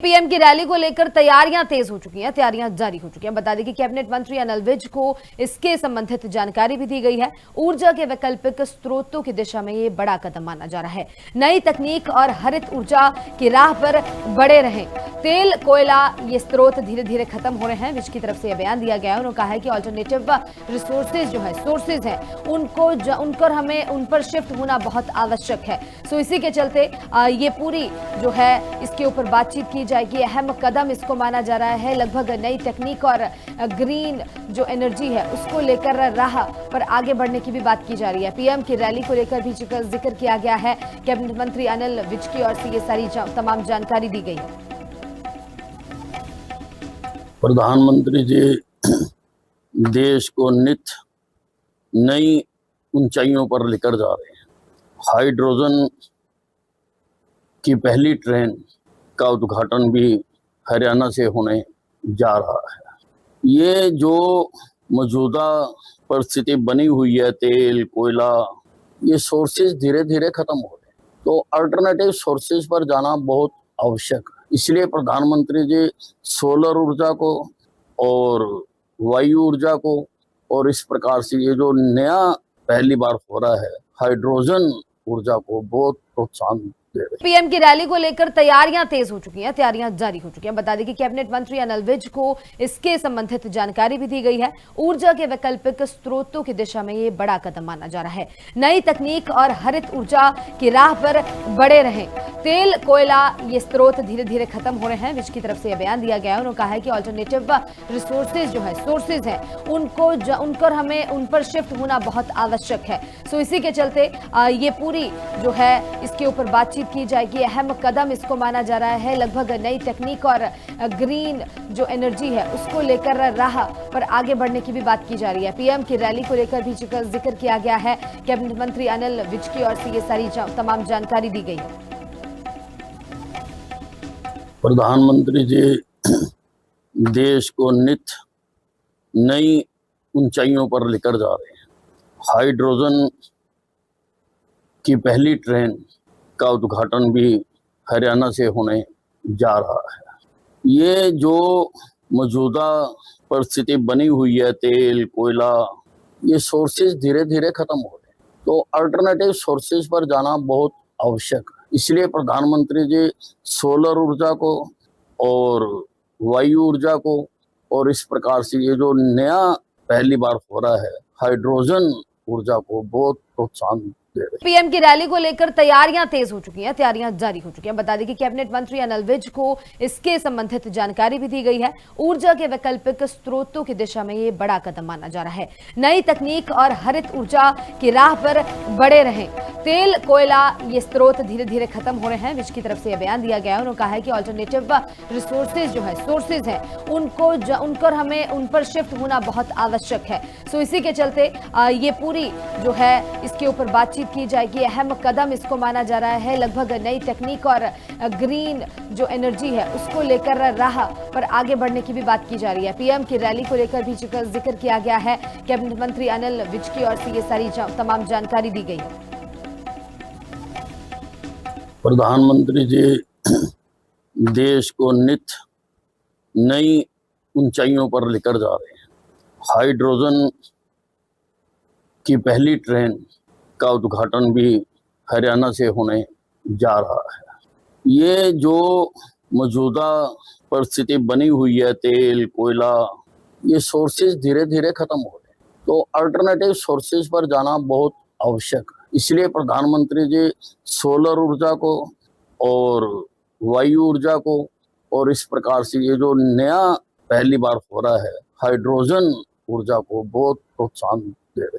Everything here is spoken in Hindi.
पीएम की रैली को लेकर तैयारियां तेज हो चुकी हैं, तैयारियां जारी हो चुकी हैं। बता दें कि कैबिनेट मंत्री अनिल विज को इसके संबंधित जानकारी भी दी गई है। ऊर्जा के वैकल्पिक स्रोतों की दिशा में ये बड़ा कदम माना जा रहा है। नई तकनीक और हरित ऊर्जा की राह पर बढ़े रहें। तेल कोयला ये स्रोत धीरे धीरे खत्म हो रहे हैं। विज की तरफ से यह बयान दिया गया है। उन्होंने कहा है कि ऑल्टरनेटिव रिसोर्सेज जो है सोर्सेज है उनको हमें उन पर शिफ्ट होना बहुत आवश्यक है। सो इसी के चलते ये पूरी जो है इसके ऊपर बातचीत की जाएगी। अहम कदम इसको माना जा रहा है। लगभग नई तकनीक और ग्रीन जो एनर्जी है उसको लेकर राह पर आगे बढ़ने की भी बात की जा रही है। पीएम की रैली को लेकर भी जिक्र किया गया है। कैबिनेट मंत्री अनिल विज की ओर से ये सारी तमाम जानकारी दी गई है। प्रधानमंत्री जी देश को नित नई ऊंचाइयों पर लेकर जा रहे हैं। हाइड्रोजन की पहली ट्रेन का उद्घाटन भी हरियाणा से होने जा रहा है। ये जो मौजूदा परिस्थिति बनी हुई है, तेल कोयला ये सोर्सेज धीरे धीरे खत्म हो रहे हैं, तो अल्टरनेटिव सोर्सेज पर जाना बहुत आवश्यक है। इसलिए प्रधानमंत्री जी सोलर ऊर्जा को और वायु ऊर्जा को और इस प्रकार से ये जो नया पहली बार हो रहा है हाइड्रोजन ऊर्जा को बहुत प्रोत्साहन। पीएम की रैली को लेकर तैयारियां तेज हो चुकी हैं, तैयारियां जारी हो चुकी हैं। बता दें कि कैबिनेट मंत्री अनिल विज को इसके संबंधित जानकारी भी दी गई है। ऊर्जा के वैकल्पिक स्रोतों की दिशा में ये बड़ा कदम माना जा रहा है। नई तकनीक और हरित ऊर्जा की राह पर बढ़े रहें। तेल कोयला ये स्रोत धीरे धीरे खत्म हो रहे हैं। विज की तरफ से यह बयान दिया गया है। उन्होंने कहा है कि ऑल्टरनेटिव रिसोर्सेज जो है सोर्सेज है उनको हमें उन पर शिफ्ट होना बहुत आवश्यक है। सो इसी के चलते ये पूरी जो है इसके ऊपर बातचीत की जाएगी। अहम कदम इसको माना जा रहा है। लगभग नई तकनीक और ग्रीन जो एनर्जी है उसको लेकर राह पर आगे बढ़ने की भी बात की जा रही है। पीएम की रैली को लेकर भी जिक्र किया गया है। कैबिनेट मंत्री अनिल विज की ओर से ये सारी तमाम जानकारी दी गई है। प्रधानमंत्री जी देश को नित नई ऊंचाइयों पर लेकर जा रहे हैं। हाइड्रोजन की पहली ट्रेन का उद्घाटन भी हरियाणा से होने जा रहा है। ये जो मौजूदा परिस्थिति बनी हुई है, तेल कोयला ये सोर्सेज धीरे धीरे खत्म हो रहे हैं, तो अल्टरनेटिव सोर्सेज पर जाना बहुत आवश्यक है। इसलिए प्रधानमंत्री जी सोलर ऊर्जा को और वायु ऊर्जा को और इस प्रकार से ये जो नया पहली बार हो रहा है हाइड्रोजन ऊर्जा को बहुत प्रोत्साहन। पीएम की रैली को लेकर तैयारियां तेज हो चुकी हैं, तैयारियां जारी हो चुकी हैं। बता दें कि कैबिनेट मंत्री अनिल विज को इसके संबंधित जानकारी भी दी गई है। ऊर्जा के वैकल्पिक स्रोतों की दिशा में ये बड़ा कदम माना जा रहा है। नई तकनीक और हरित ऊर्जा की राह पर बढ़े रहें। तेल कोयला ये स्रोत धीरे धीरे खत्म हो रहे हैं। विज की तरफ से यह बयान दिया गया है। उन्होंने कहा है कि ऑल्टरनेटिव रिसोर्सेज जो है सोर्सेज है उनको हमें उन पर शिफ्ट होना बहुत आवश्यक है। सो इसी के चलते ये पूरी जो है इसके ऊपर बातचीत की जाएगी। अहम कदम इसको माना जा रहा है। लगभग नई तकनीक और ग्रीन जो एनर्जी है उसको लेकर राह पर आगे बढ़ने की भी बात की जा रही है। पीएम की रैली को लेकर भी जिक्र किया गया है। कैबिनेट मंत्री अनिल विज की ओर से ये सारी तमाम जानकारी दी गई है। प्रधानमंत्री जी देश को नित नई ऊंचाइयों पर लेकर जा रहे हैं। हाइड्रोजन की पहली ट्रेन का उद्घाटन भी हरियाणा से होने जा रहा है। ये जो मौजूदा परिस्थिति बनी हुई है, तेल कोयला ये सोर्सेज धीरे धीरे खत्म हो रहे हैं, तो अल्टरनेटिव सोर्सेज पर जाना बहुत आवश्यक है। इसलिए प्रधानमंत्री जी सोलर ऊर्जा को और वायु ऊर्जा को और इस प्रकार से ये जो नया पहली बार हो रहा है हाइड्रोजन ऊर्जा को बहुत प्रोत्साहन दे रहे हैं।